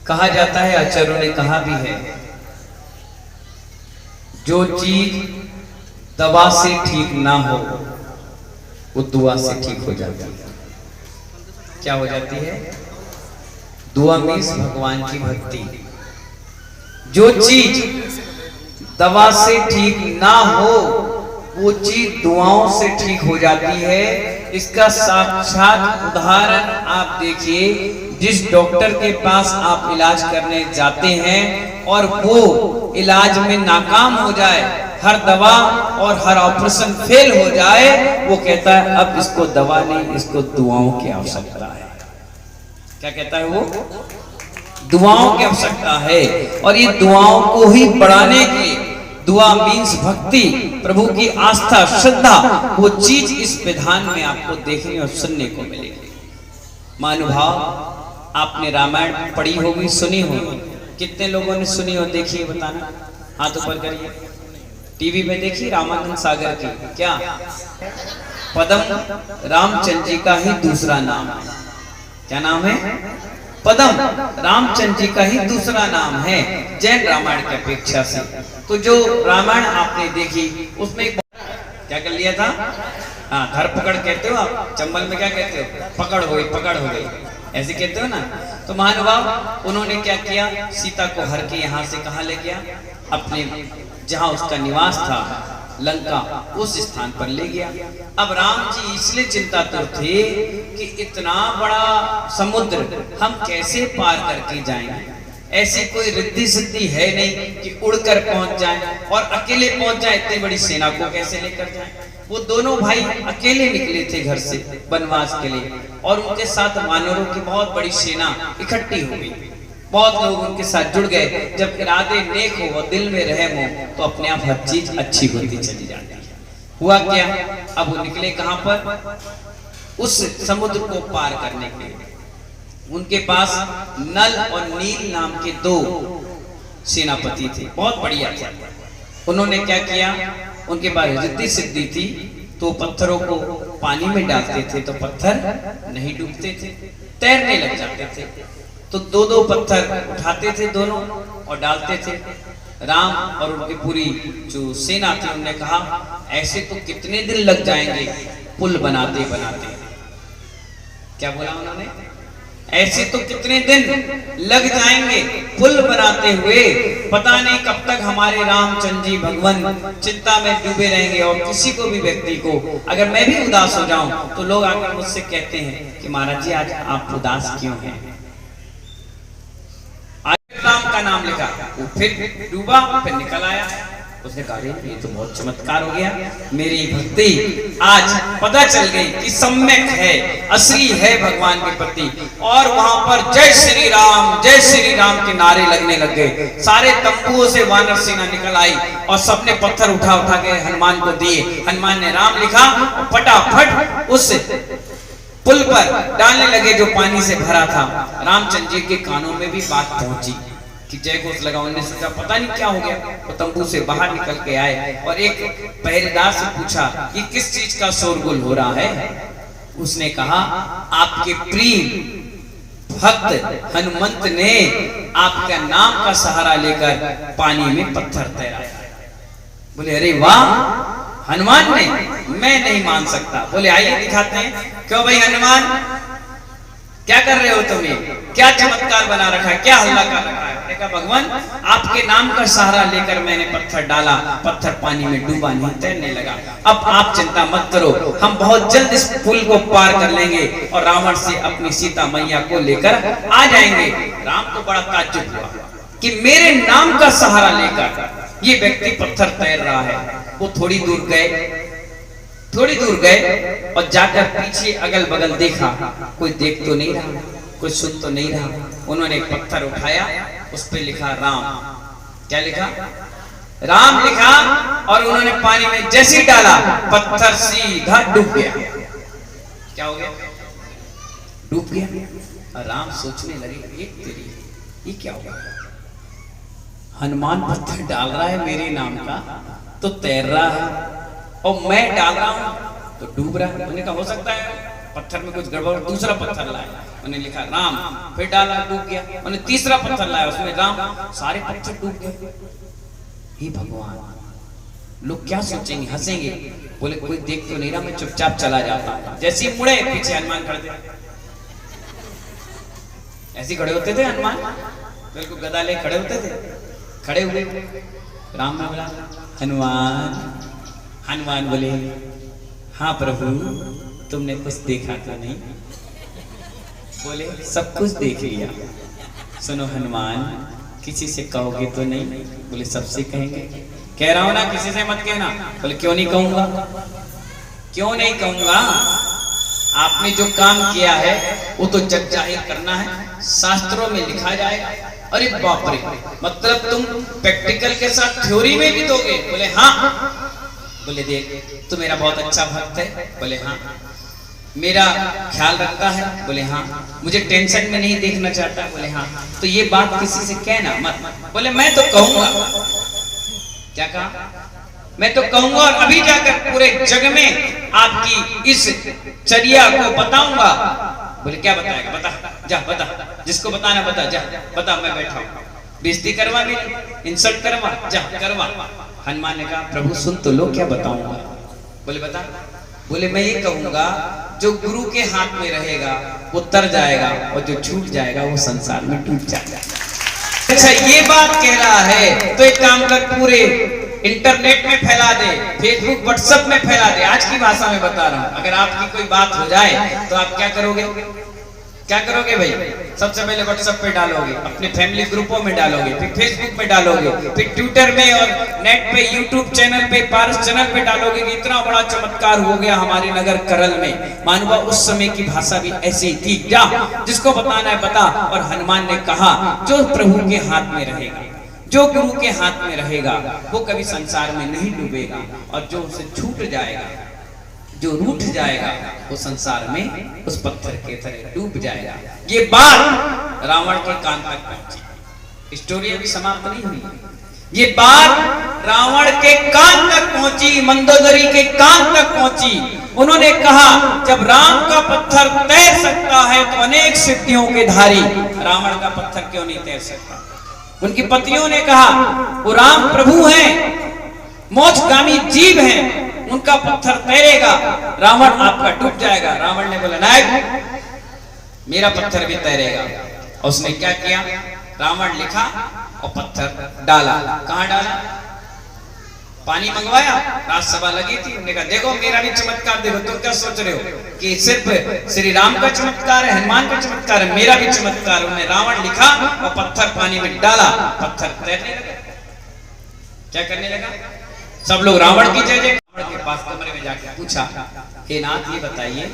कहा जाता है, आचार्यों ने कहा भी है, जो चीज दवा से ठीक ना हो वो दुआ से ठीक हो जाती है। क्या हो जाती है? दुआ मीन्स भगवान की भक्ति। जो चीज दवा से ठीक ना हो वो चीज दुआओं से ठीक हो जाती है। इसका साक्षात उदाहरण आप देखिए, जिस डॉक्टर के पास आप इलाज करने जाते हैं और वो इलाज में नाकाम हो जाए, हर दवा और हर ऑपरेशन फेल हो जाए, वो कहता है अब इसको दवा नहीं, इसको दुआओं की आवश्यकता है। क्या कहता है वो? दुआओं की आवश्यकता है। और ये दुआओं को ही बढ़ाने के, दुआ मीन्स भक्ति, प्रभु की आस्था, श्रद्धा, वो चीज इस विधान में आपको देखने और सुनने को मिलेगी। महानुभाव, आपने रामायण पढ़ी होगी, सुनी होगी। कितने लोगों ने सुनी और देखी है बताना? हाथ ऊपर करिए। टीवी में देखी रामानंद सागर की? क्या पद्म रामचंद्र जी का ही दूसरा नाम है। क्या नाम है? पद्म रामचंद्र जी का ही दूसरा नाम है जैन रामायण की अपेक्षा से। तो जो रामायण आपने देखी उसमें क्या कर लिया था? हाँ, धर पकड़ कहते हो आप, चंबल में क्या कहते हो? पकड़ हो गई, पकड़ हो गई, ऐसे कहते हो ना। तो महानुभाव, उन्होंने क्या किया? सीता को हर के यहाँ से कहाँ ले गया? अपने जहाँ उसका निवास था, लंका, उस स्थान पर ले गया। अब राम जी इसलिए चिंतातुर थे कि इतना बड़ा समुद्र हम कैसे पार करके जाएंगे। ऐसी कोई रिद्धि सिद्धि है नहीं कि उड़कर पहुंच जाए, और अकेले पहुंच जाए, इतनी बड़ी सेना को कैसे लेकर जाए। वो दोनों भाई अकेले निकले थे घर से वनवास के लिए, और उनके साथ वानरों की बहुत बड़ी सेना इकट्ठी हो गई। बहुत लोग उनके साथ जुड़ गए। जब इरादे नेक हो और दिल में रहम हो तो अपने आप हर चीज अच्छी होती चली जाती है। हुआ क्या? अब वो निकले कहां पर? उस समुद्र को पार करने के लिए। उनके पास नल और नील नाम के दो सेनापति थे, बहुत बढ़िया थे। उन्होंने क्या किया? उनके पास रिद्धि सिद्धि थी, तो पत्थरों को पानी में डालते थे तो पत्थर नहीं डूबते थे, तैरने लग जाते थे। तो दो दो पत्थर उठाते थे दोनों और डालते थे। राम और उनकी पूरी जो सेना थी, उन्होंने कहा ऐसे तो कितने दिन लग जाएंगे पुल बनाते बनाते। क्या बोला उन्होंने? ऐसे तो कितने दिन लग जाएंगे पुल बनाते हुए, पता नहीं कब तक हमारे रामचंद्र जी भगवान चिंता में डूबे रहेंगे। और किसी को भी व्यक्ति को अगर मैं भी उदास हो जाऊं तो लोग आकर मुझसे कहते हैं कि महाराज जी आज आप उदास क्यों हैं? राम का नाम लिखा, वो फिर डूबा, फिर निकल आया। उसने कहा ये तो बहुत चमत्कार हो गया, मेरी भक्ति आज पता चल गई कि सम्यक है, असली है भगवान के प्रति। और वहां पर जय श्री राम के नारे लगने लग गए। सारे तंबुओं से वानर सेना निकल आई और सबने पत्थर उठा उठा के हनुमान को दिए। हनुमान ने राम लिखा और फटाफट उस पुल पर डालने लगे जो पानी से भरा था। रामचंद्र जी के कानों में भी बात पहुंची कि जय घोष लगा। उन्होंने सोचा पता नहीं क्या हो गया, वो तंबू से बाहर निकल के आए और एक पहरेदार से पूछा कि किस चीज का शोरगुल हो रहा है। उसने कहा आपके प्रिय भक्त हनुमंत ने आपका नाम का सहारा लेकर पानी में पत्थर तैरा। बोले अरे वाह, हनुमान ने? मैं नहीं मान सकता। बोले आइए दिखाते हैं। क्यों भाई हनुमान, क्या कर रहे हो तुम्हें? क्या चमत्कार बना रखा है, क्या हल्ला कर रखा है? देखा भगवान, आपके नाम का सहारा लेकर मैंने पत्थर डाला, पत्थर पानी में डूबा नहीं, तैरने लगा। अब आप चिंता मत करो, हम बहुत जल्द इस पुल को पार कर लेंगे और रावण से अपनी सीता मैया को लेकर आ जाएंगे। राम को बड़ा ताज्जुब हुआ कि मेरे नाम का सहारा लेकर ये व्यक्ति पत्थर तैर रहा है। वो थोड़ी दूर गए और जाकर पीछे अगल बगल देखा, कोई देख तो नहीं रहा, कोई सुन तो नहीं रहा। उन्होंने एक पत्थर उठाया, उस पे लिखा राम। क्या लिखा? राम लिखा। और उन्होंने पानी में जैसे डाला, पत्थर सीधा डूब गया। क्या हो गया? डूब गया। राम सोचने लगे एक तेरी, ये क्या होगा? हनुमान पत्थर डाल रहा है मेरे नाम का तो तैर रहा है, और मैं डाल रहा हूं तो डूब रहा है। उन्होंने कहा हो सकता है पत्थर में कुछ गड़बड़, दूसरा पत्थर लाए। उन्हें लिखा राम, फिर डाला, डूब गया। उन्हें तीसरा पत्थर लाया, उसमें राम, सारे पत्थर डूब गए। हे भगवान, लोग क्या सोचेंगे, हंसेंगे। बोले कोई देख तो नहीं रहा, मैं चुपचाप चला जाता। जैसे ही मुड़े, पीछे हनुमान खड़े थे। ऐसे खड़े होते थे हनुमान, बिल्कुल गदा ले खड़े होते थे। खड़े हुए, राम ने बोला हनुमान। हनुमान बोले हाँ प्रभु, तुमने कुछ देखा तो नहीं? बोले सब कुछ देख लिया। सुनो हनुमान, किसी से कहोगे तो नहीं? बोले सबसे कहेंगे। कह रहा हूं ना, किसी से मत कहना। बोले क्यों नहीं कहूंगा? क्यों नहीं कहूंगा? आपने जो काम किया है वो तो जग जाहिर करना है, शास्त्रों में लिखा जाएगा। अरे बाप रे, मतलब तुम प्रैक्टिकल के साथ थ्योरी में भी दोगे? बोले हाँ। बोले देख, तू मेरा बहुत अच्छा भक्त है? बोले हाँ। मेरा ख्याल रखता है? बोले हाँ। मुझे टेंशन में नहीं देखना चाहता? बोले हाँ। तो ये बात किसी से कहना मत। बोले मैं तो कहूंगा। क्या कहा? मैं तो कहूंगा, और अभी जाकर पूरे जग में आपकी इस चर्या को बताऊंगा। बोले क्या बताएगा? बता, जा बता, जिसको बताना बता, जा बता, मैं बैठा हूं। बेइज्जती करवा मेरी, इंसल्ट करवा, जा करवा। हनुमान ने कहा प्रभु सुन तो लो, क्या बताऊंगा? बोले बता। बोले मैं ये कहूंगा, जो गुरु के हाथ में रहेगा वो तर जाएगा, और जो छूट जाएगा वो संसार में टूट जाएगा। अच्छा ये बात कह रहा है तो एक काम कर, पूरे इंटरनेट में फैला दे, फेसबुक व्हाट्सएप में फैला दे। आज की भाषा में बता रहा हूं, अगर आपकी कोई बात हो जाए तो आप क्या करोगे? क्या करोगे भाई? सबसे पहले व्हाट्सएप पे डालोगे, अपने फैमिली ग्रुपों में डालोगे, फिर फेसबुक पे डालोगे, फिर ट्विटर में और नेट पे, यूट्यूब चैनल पे, पारस चैनल पे डालोगे कि इतना बड़ा चमत्कार हो गया हमारे नगर करल में। मानवा उस समय की भाषा भी ऐसी थी। जा, जिसको बताना है बता। और हनुमान ने कहा जो प्रभु के हाथ में रहेगा, जो गुरु के हाथ में रहेगा, वो कभी संसार में नहीं डूबेगा, और जो उसे छूट जाएगा, जो रूठ जाएगा, वो संसार में उस पत्थर के तरह डूब जाएगा। ये बात रावण के कान तक पहुंची। स्टोरी अभी समाप्त नहीं हुई। ये बात रावण के कान तक पहुंची, मंदोदरी के कान तक पहुंची। उन्होंने कहा जब राम का पत्थर तैर सकता है तो अनेक सिद्धियों के धारी रावण का पत्थर क्यों नहीं तैर सकता? उनकी पत्नियों ने कहा वो राम प्रभु हैं, मोक्षगामी जीव हैं, उनका पत्थर तैरेगा, रावण आपका डूब जाएगा। रावण ने बोला नहीं, मेरा पत्थर भी तैरेगा। और उसने क्या किया? रावण लिखा और पत्थर डाला। कहां डाला? पानी मंगवाया, राजसभा लगी थी, उन्होंने कहा देखो मेरा भी चमत्कार देखो। तुम क्या सोच रहे हो कि सिर्फ श्री राम का चमत्कार है, हनुमान का चमत्कार है? मेरा भी चमत्कार। उन्होंने रावण लिखा और पत्थर पानी में डाला, पत्थर तैरने लगा। क्या करने लगा? सब लोग रावण की जय जय। रावण के पास कमरे में जाकर पूछा, हे नाथ ये बताइए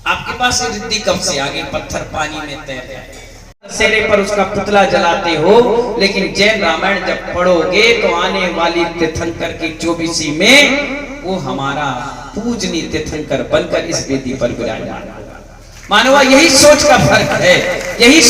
आपके पास रिद्धि कब से आ गई, पत्थर पानी में तैर जाए? दशहरे पर उसका पुतला जलाते हो, लेकिन जैन रामायण जब पढ़ोगे तो आने वाली तीर्थंकर की 24वीं में वो हमारा पूजनीय तीर्थंकर बनकर इस वेदी पर विराजमान होगा। मानवा यही सोच का फर्क है, यही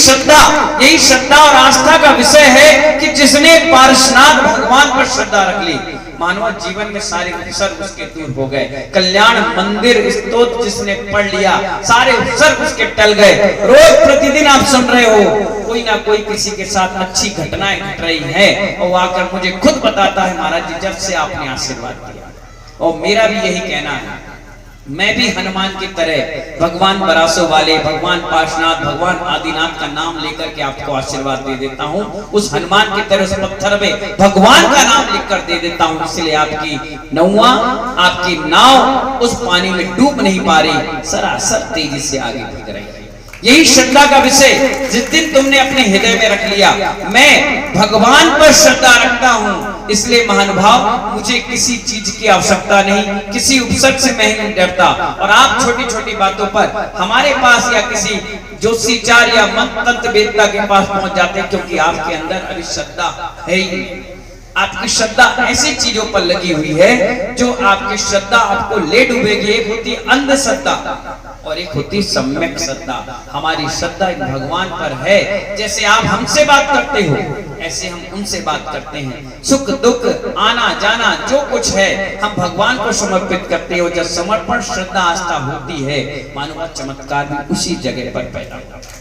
श्रद्धा और आस्था का विषय है कि जिसने पार्श्वनाथ भगवान पर श्रद्धा रख ली, मानवा जीवन में सारे उपसर्ग उसके दूर हो गए। कल्याण मंदिर स्तोत्र जिसने पढ़ लिया, सारे उपसर्ग उसके टल गए। रोज प्रतिदिन आप सुन रहे हो कोई ना कोई किसी के साथ अच्छी घटनाएं घट रही है, और वो आकर मुझे खुद बताता है महाराज जी जब से आपने आशीर्वाद दिया। और मेरा भी यही कहना है, मैं भी हनुमान की तरह भगवान बरासों वाले, भगवान पार्श्वनाथ, भगवान आदिनाथ का नाम लेकर के आपको आशीर्वाद दे देता हूँ। उस हनुमान की तरह उस पत्थर में भगवान का नाम लिखकर दे देता हूँ, इसलिए आपकी नौवा, आपकी नाव उस पानी में डूब नहीं पा रही, सरासर तेजी से आगे बढ़ रही है। यही श्रद्धा का विषय जिस दिन तुमने अपने हृदय में रख लिया, मैं भगवान पर श्रद्धा रखता हूँ, इसलिए महानुभाव मुझे किसी चीज की आवश्यकता नहीं, किसी उपसर्ग से मैं नहीं डरता। और आप छोटी छोटी बातों पर हमारे पास या किसी ज्योतिषाचार्य या मंत्र वेदता के पास पहुंच जाते हैं, क्योंकि आपके अंदर अभी श्रद्धा है ही। आपकी श्रद्धा ऐसी चीजों पर लगी हुई है जो आपकी श्रद्धा आपको ले डूबेगी। एक होती है अंधश्रद्धा, और एक होती सम्यक श्रद्धा। हमारी श्रद्धा भगवान पर है, जैसे आप हमसे बात करते हो ऐसे हम उनसे बात करते हैं। सुख दुख आना जाना जो कुछ है हम भगवान को समर्पित करते हो। जब समर्पण श्रद्धा आस्था होती है मानो चमत्कार भी उसी जगह पर पैदा होता है।